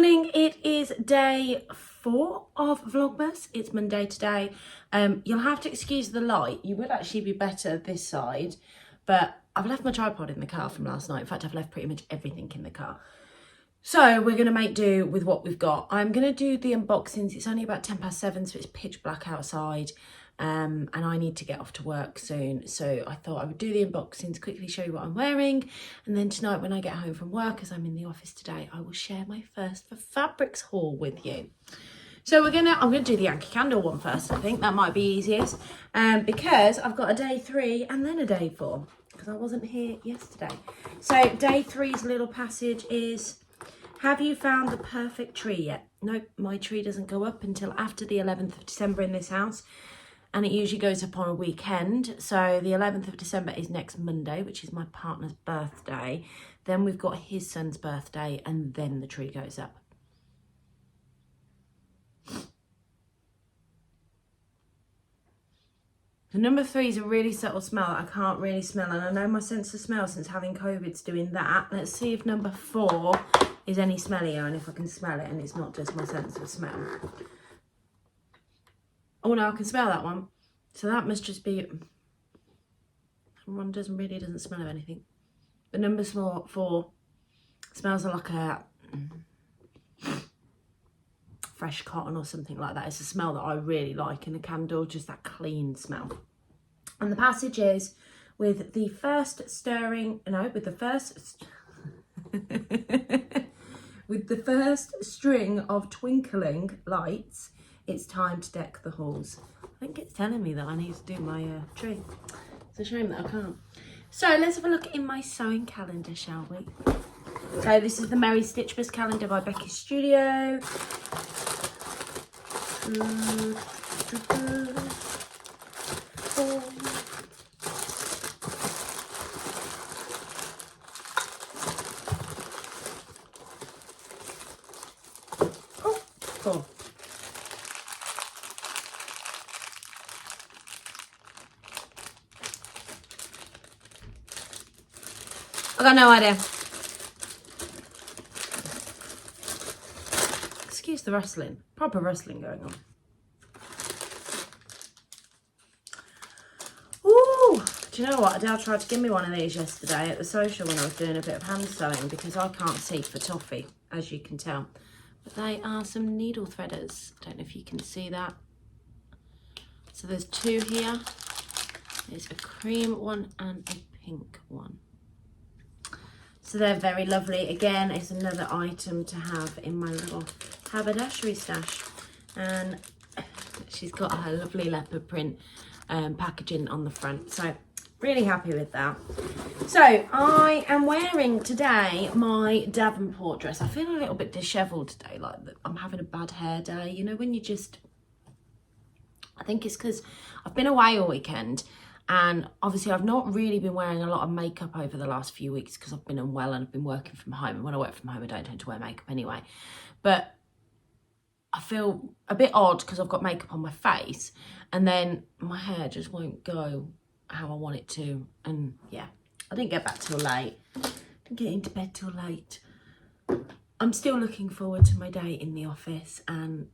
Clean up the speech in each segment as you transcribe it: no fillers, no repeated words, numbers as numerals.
morning. It is day 4 of Vlogmas. It's Monday today. You'll have to excuse the light. You would actually be better this side, but I've left my tripod in the car from last night. In fact, I've left pretty much everything in the car. So we're going to make do with what we've got. I'm going to do the unboxings. It's only about 7:10, so it's pitch black outside. And I need to get off to work soon, so I thought I would do the unboxings, quickly show you what I'm wearing, and then tonight when I get home from work, as I'm in the office today, I will share my first for fabrics haul with you. So I'm gonna do the Yankee candle one first. I think that might be easiest, because I've got a day 3 and then a day 4, because I wasn't here yesterday. So day 3's little passage is: have you found the perfect tree yet? Nope, my tree doesn't go up until after the 11th of December in this house. And it usually goes up on a weekend. So the 11th of December is next Monday, which is my partner's birthday. Then we've got his son's birthday, and then the tree goes up. The number 3 is a really subtle smell I can't really smell. And I know my sense of smell since having COVID's doing that. Let's see if number 4 is any smellier and if I can smell it and it's not just my sense of smell. Oh no, I can smell that one. So that must just be, one doesn't smell of anything. The number 4 smells like a fresh cotton or something like that. It's a smell that I really like in a candle, just that clean smell. And the passage is with the first with the first string of twinkling lights, it's time to deck the halls. I think it's telling me that I need to do my tree. It's a shame that I can't. So let's have a look in my sewing calendar, shall we? So this is the Merry Stitchmas calendar by Becky Studio. Oh, cool. I got no idea. Excuse the rustling. Proper rustling going on. Ooh, do you know what? Adele tried to give me one of these yesterday at the social when I was doing a bit of hand sewing, because I can't see for toffee, as you can tell. But they are some needle threaders. I don't know if you can see that. So there's 2 here. There's a cream one and a pink one. So they're very lovely. Again, it's another item to have in my little haberdashery stash. And she's got her lovely leopard print packaging on the front. So really happy with that. So I am wearing today my Davenport dress. I feel a little bit dishevelled today, like I'm having a bad hair day. You know, when you just, I think it's because I've been away all weekend. And obviously I've not really been wearing a lot of makeup over the last few weeks because I've been unwell and I've been working from home. And when I work from home, I don't tend to wear makeup anyway. But I feel a bit odd because I've got makeup on my face and then my hair just won't go how I want it to. And yeah, I didn't get back till late. Didn't get into bed till late. I'm still looking forward to my day in the office. And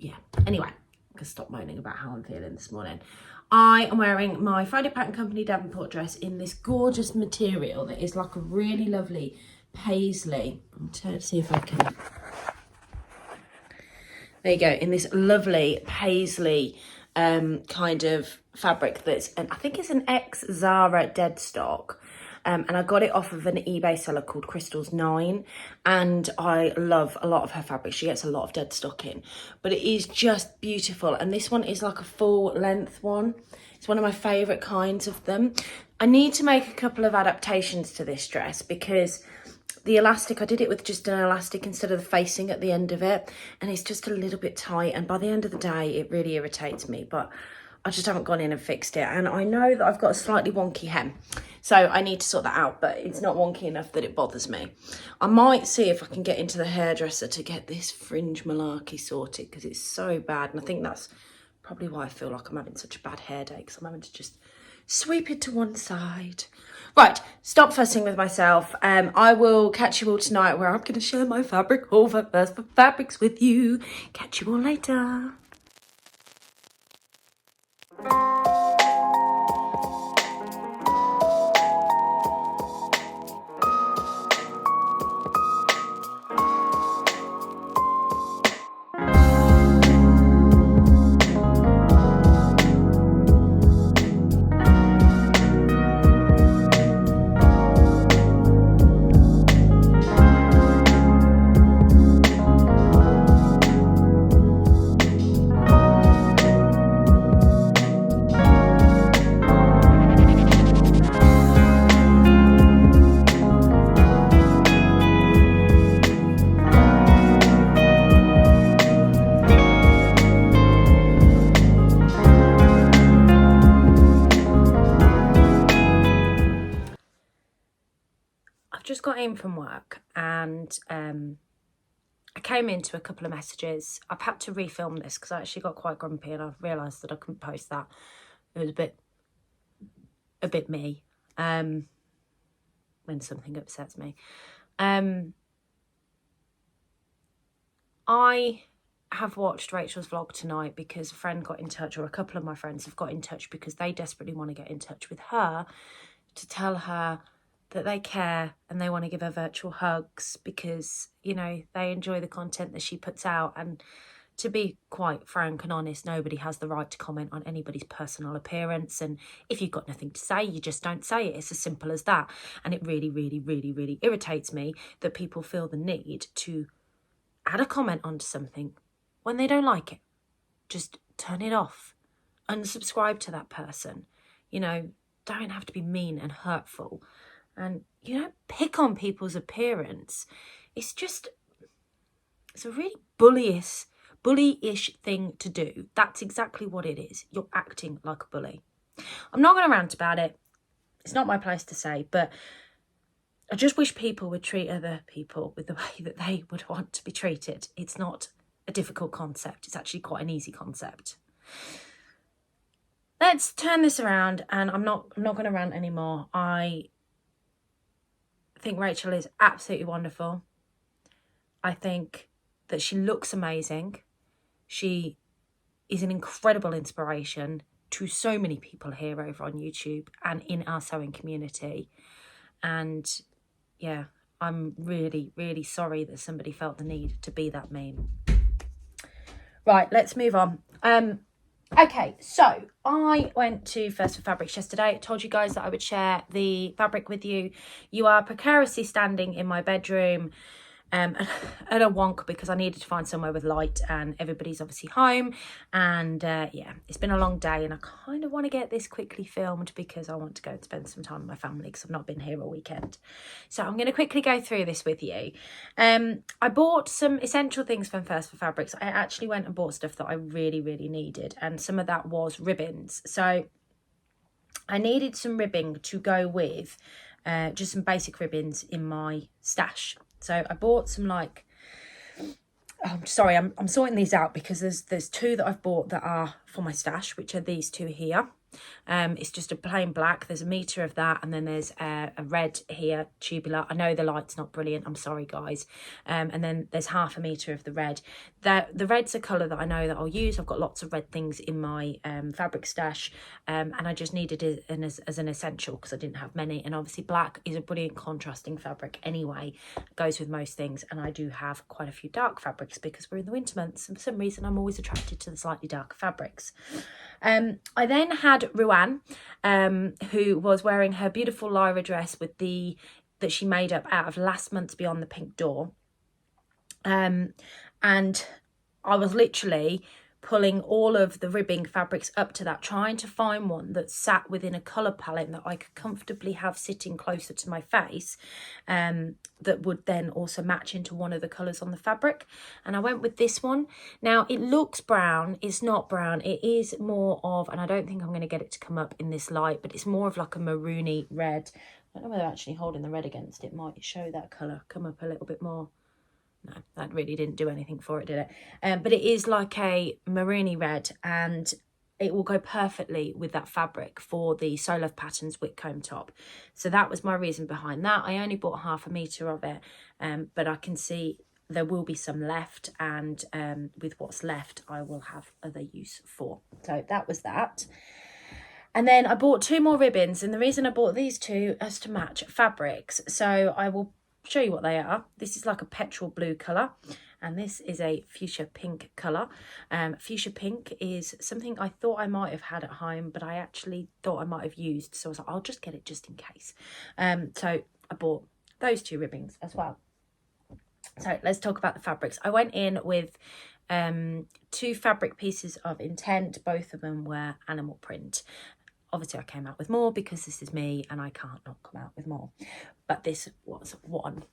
yeah, anyway, I can stop moaning about how I'm feeling this morning. I am wearing my Friday Pattern Company Davenport dress in this gorgeous material that is like a really lovely paisley. I'm trying to see if I can. There you go, in this lovely paisley kind of fabric that's, and I think it's an ex-Zara dead stock. And I got it off of an eBay seller called Crystal's 9, and I love a lot of her fabric. She gets a lot of dead stock in, but it is just beautiful. And this one is like a full length one. It's one of my favourite kinds of them. I need to make a couple of adaptations to this dress because the elastic, I did it with just an elastic instead of the facing at the end of it, and it's just a little bit tight, and by the end of the day it really irritates me, but I just haven't gone in and fixed it. And I know that I've got a slightly wonky hem, so I need to sort that out, but it's not wonky enough that it bothers me. I might see if I can get into the hairdresser to get this fringe malarkey sorted, because it's so bad. And I think that's probably why I feel like I'm having such a bad hair day, because I'm having to just Sweep it to one side. Right, stop fussing with myself. I will catch you all tonight where I'm going to share my fabric haul for First for Fabrics with you. Catch you all later. Just got in from work and I came into a couple of messages. I've had to refilm this because I actually got quite grumpy and I've realised that I couldn't post that. It was a bit me when something upsets me. I have watched Rachel's vlog tonight because a friend got in touch, or a couple of my friends have got in touch because they desperately want to get in touch with her to tell her that they care and they want to give her virtual hugs because, you know, they enjoy the content that she puts out. And to be quite frank and honest, nobody has the right to comment on anybody's personal appearance. And if you've got nothing to say, you just don't say it. It's as simple as that. And it really, really, really, really irritates me that people feel the need to add a comment onto something when they don't like it. Just turn it off. Unsubscribe to that person. You know, don't have to be mean and hurtful. And you don't pick on people's appearance. It's a really bullyish thing to do. That's exactly what it is. You're acting like a bully. I'm not going to rant about it. It's not my place to say, but I just wish people would treat other people with the way that they would want to be treated. It's not a difficult concept. It's actually quite an easy concept. Let's turn this around, and I'm not going to rant anymore. I think Rachel is absolutely wonderful. I think that she looks amazing. She is an incredible inspiration to so many people here over on YouTube and in our sewing community. And yeah, I'm really, really sorry that somebody felt the need to be that mean. Right, let's move on. Okay, so I went to First for Fabrics yesterday. I told you guys that I would share the fabric with you. You are precariously standing in my bedroom at a wonk because I needed to find somewhere with light and everybody's obviously home. And yeah, it's been a long day and I kind of want to get this quickly filmed because I want to go and spend some time with my family because I've not been here all weekend. So I'm going to quickly go through this with you. I bought some essential things from First for Fabrics. I actually went and bought stuff that I really, really needed, and some of that was ribbons. So I needed some ribbing to go with just some basic ribbons in my stash. So I bought some like, I'm sorting these out because there's two that I've bought that are for my stash, which are these two here. It's just a plain black. There's a metre of that, and then there's a red here, tubular. I know the light's not brilliant, I'm sorry guys. And then there's half a metre of the red. The red's a colour that I know that I'll use. I've got lots of red things in my fabric stash, and I just needed it as an essential because I didn't have many. And obviously black is a brilliant contrasting fabric anyway. It goes with most things, and I do have quite a few dark fabrics because we're in the winter months, and for some reason I'm always attracted to the slightly darker fabrics. I then had Ruan, who was wearing her beautiful Lyra dress with that she made up out of last month's Beyond the Pink Door. And I was literally pulling all of the ribbing fabrics up to that, trying to find one that sat within a colour palette that I could comfortably have sitting closer to my face, that would then also match into one of the colours on the fabric. And I went with this one. Now, it looks brown. It's not brown. It is more of, and I don't think I'm going to get it to come up in this light, but it's more of like a maroony red. I don't know whether actually holding the red against it might show that colour come up a little bit more. No, that really didn't do anything for it, did it? But it is like a maroony red, and it will go perfectly with that fabric for the So Love Patterns Whitcomb top. So that was my reason behind that. I only bought 1/2 metre of it, but I can see there will be some left, and with what's left I will have other use for. So that was that. And then I bought 2 more ribbons, and the reason I bought these 2 is to match fabrics. So I will show you what they are. This is like a petrol blue colour, and this is a fuchsia pink colour. Fuchsia pink is something I thought I might have had at home, but I actually thought I might have used, so I was like, I'll just get it just in case. So I bought those 2 ribbons as well. So let's talk about the fabrics. I went in with 2 fabric pieces of Intent. Both of them were animal print. Obviously I came out with more because this is me and I can't not come out with more, but this was one.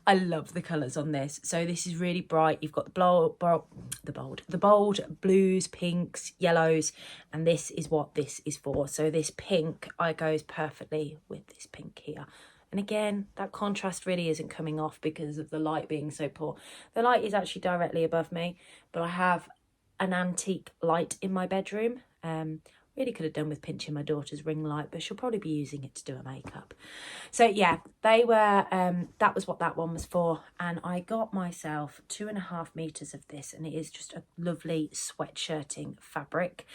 I love the colours on this. So this is really bright. You've got the bold blues, pinks, yellows, and this is what this is for. So this pink goes perfectly with this pink here. And again, that contrast really isn't coming off because of the light being so poor. The light is actually directly above me, but I have an antique light in my bedroom. Really could have done with pinching my daughter's ring light, but she'll probably be using it to do her makeup. So yeah, they were, that was what that one was for. And I got myself 2.5 meters of this, and it is just a lovely sweatshirting fabric.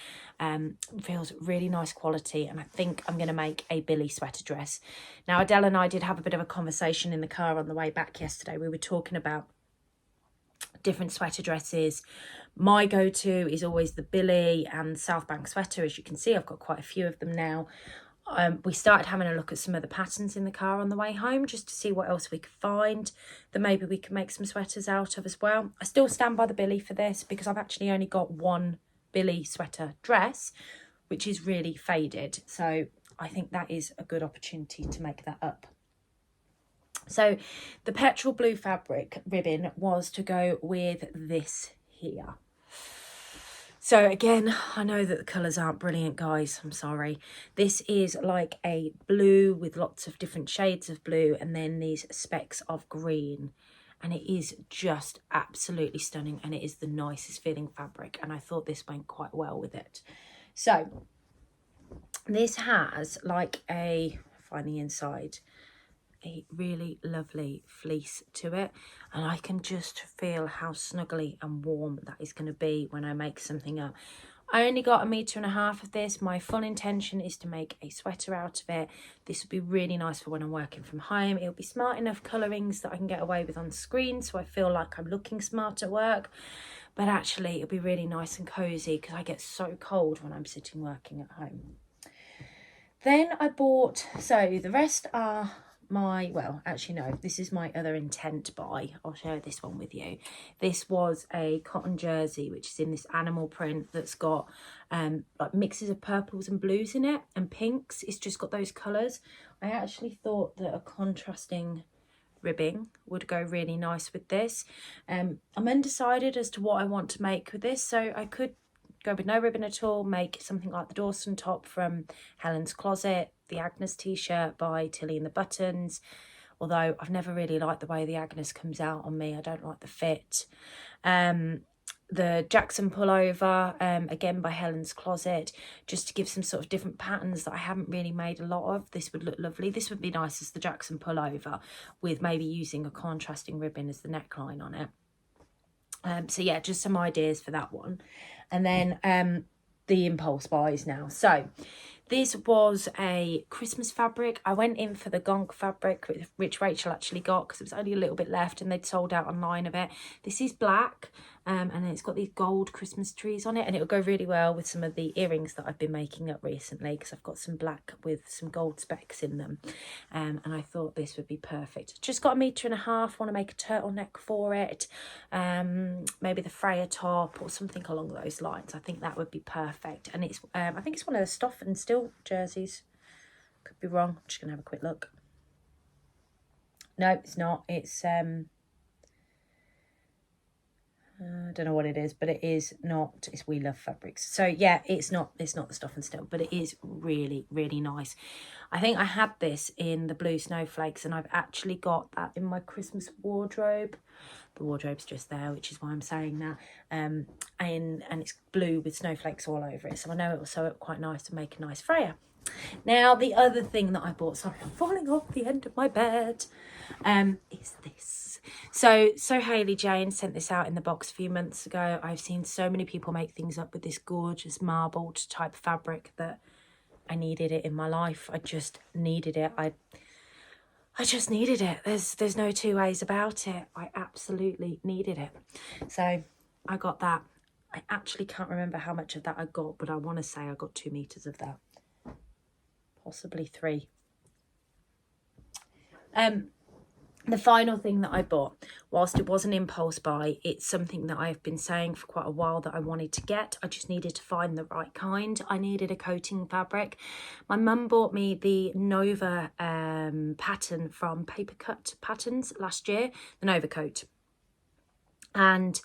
Feels really nice quality, and I think I'm going to make a Billy sweater dress. Now, Adele and I did have a bit of a conversation in the car on the way back yesterday. We were talking about different sweater dresses. My go-to is always the Billy and South Bank sweater. As you can see, I've got quite a few of them now. We started having a look at some of the patterns in the car on the way home, just to see what else we could find that maybe we could make some sweaters out of as well. I still stand by the Billy for this because I've actually only got one Billy sweater dress, which is really faded. So I think that is a good opportunity to make that up. So the petrol blue fabric ribbon was to go with this here. So again, I know that the colours aren't brilliant, guys. I'm sorry. This is like a blue with lots of different shades of blue and then these specks of green. And it is just absolutely stunning, and it is the nicest feeling fabric. And I thought this went quite well with it. So this has like find the inside, a really lovely fleece to it, and I can just feel how snuggly and warm that is going to be when I make something up. I only got 1.5 meters of this. My full intention is to make a sweater out of it. This would be really nice for when I'm working from home. It'll be smart enough colourings that I can get away with on screen, so I feel like I'm looking smart at work, but actually it'll be really nice and cozy because I get so cold when I'm sitting working at home. Then I bought, so the rest are well, actually no, this is my other Intent buy. I'll share this one with you. This was a cotton jersey, which is in this animal print that's got like mixes of purples and blues in it and pinks. It's just got those colours. I actually thought that a contrasting ribbing would go really nice with this. I'm undecided as to what I want to make with this, so I could go with no ribbon at all, make something like the Dawson top from Helen's Closet, the Agnes t-shirt by Tilly and the Buttons, although I've never really liked the way the Agnes comes out on me. I don't like the fit. The Jackson pullover, again by Helen's Closet, just to give some sort of different patterns that I haven't really made a lot of. This would look lovely. This would be nice as the Jackson pullover, with maybe using a contrasting ribbon as the neckline on it. So yeah, just some ideas for that one. And then the impulse buys now. So this was a Christmas fabric. I went in for the Gonk fabric, which Rachel actually got because it was only a little bit left and they'd sold out online of it. This is black, and then it's got these gold Christmas trees on it, and it'll go really well with some of the earrings that I've been making up recently because I've got some black with some gold specks in them. And I thought this would be perfect. Just got 1.5 meters, want to make a turtleneck for it. Maybe the Freya top or something along those lines. I think that would be perfect. And it's I think it's one of the Stuff and Still jerseys. Could be wrong. I'm just gonna have a quick look. No, it's not. It's I don't know what it is, but it is not, it's We Love Fabrics. So yeah, it's not the Stuff and Still, but it is really, really nice. I think I had this in the blue snowflakes, and I've actually got that in my Christmas wardrobe. The wardrobe's just there, which is why I'm saying that. And it's blue with snowflakes all over it. So I know it will sew up quite nice to make a nice Freya. Now, the other thing that I bought, sorry, I'm falling off the end of my bed, is this. So Hayley Jane sent this out in the box a few months ago. I've seen so many people make things up with this gorgeous marbled type fabric that I needed it in my life. I just needed it. I just needed it. There's no two ways about it. I absolutely needed it. So I got that. I actually can't remember how much of that I got, but I want to say I got 2 meters of that. Possibly 3. The final thing that I bought, whilst it was an impulse buy, it's something that I've been saying for quite a while that I wanted to get. I just needed to find the right kind. I needed a coating fabric. My mum bought me the Nova pattern from Paper Cut Patterns last year, the Nova coat. And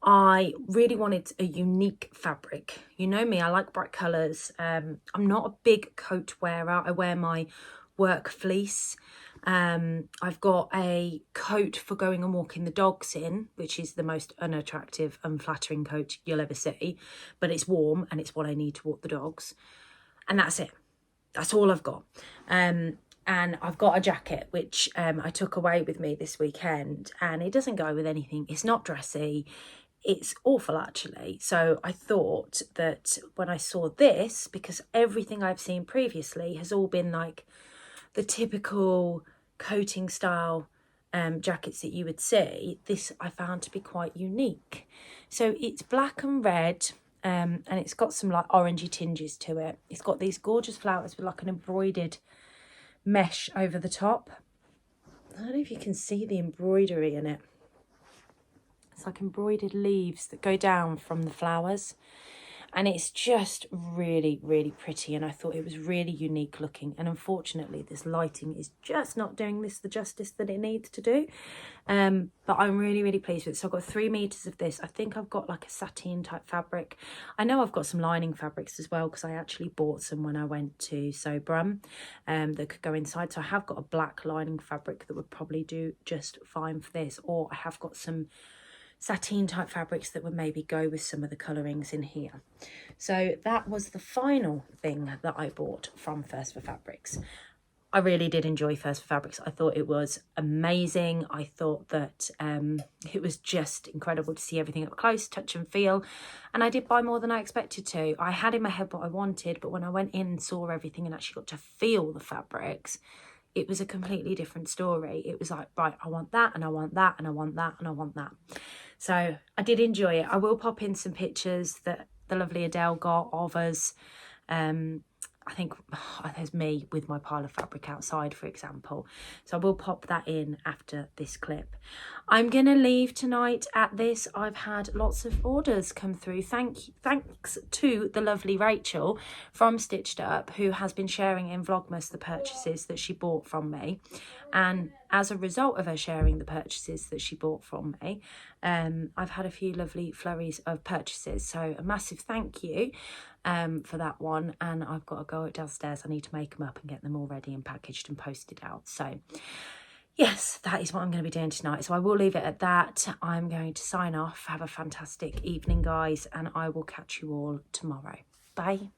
I really wanted a unique fabric. You know me, I like bright colours. I'm not a big coat wearer. I wear my work fleece. I've got a coat for going and walking the dogs in, which is the most unattractive, unflattering coat you'll ever see. But it's warm and it's what I need to walk the dogs. And that's it. That's all I've got. And I've got a jacket, which I took away with me this weekend. And it doesn't go with anything. It's not dressy. It's awful, actually. So I thought that when I saw this, because everything I've seen previously has all been like the typical coating style jackets that you would see, this I found to be quite unique. So it's black and red, and it's got some like orangey tinges to it. It's got these gorgeous flowers with like an embroidered mesh over the top. I don't know if you can see the embroidery in it. It's like embroidered leaves that go down from the flowers. And it's just really, really pretty. And I thought it was really unique looking. And unfortunately, this lighting is just not doing this the justice that it needs to do. But I'm really, really pleased with it. So I've got 3 meters of this. I think I've got like a sateen type fabric. I know I've got some lining fabrics as well, because I actually bought some when I went to Sobrum that could go inside. So I have got a black lining fabric that would probably do just fine for this. Or I have got some sateen type fabrics that would maybe go with some of the colourings in here. So that was the final thing that I bought from First for Fabrics. I really did enjoy First for Fabrics. I thought it was amazing. I thought that it was just incredible to see everything up close, touch and feel. And I did buy more than I expected to. I had in my head what I wanted, but when I went in and saw everything and actually got to feel the fabrics, it was a completely different story. It was like, right, I want that, and I want that, and I want that, and I want that. So I did enjoy it. I will pop in some pictures that the lovely Adele got of us. I think there's me with my pile of fabric outside, for example. So I will pop that in after this clip. I'm going to leave tonight at this. I've had lots of orders come through. Thanks to the lovely Rachel from Stitched Up, who has been sharing in Vlogmas the purchases that she bought from me. And as a result of her sharing the purchases that she bought from me, I've had a few lovely flurries of purchases. So a massive thank you for that one. And I've got to go downstairs. I need to make them up and get them all ready and packaged and posted out. So yes, that is what I'm going to be doing tonight. So I will leave it at that. I'm going to sign off. Have a fantastic evening, guys, and I will catch you all tomorrow. Bye.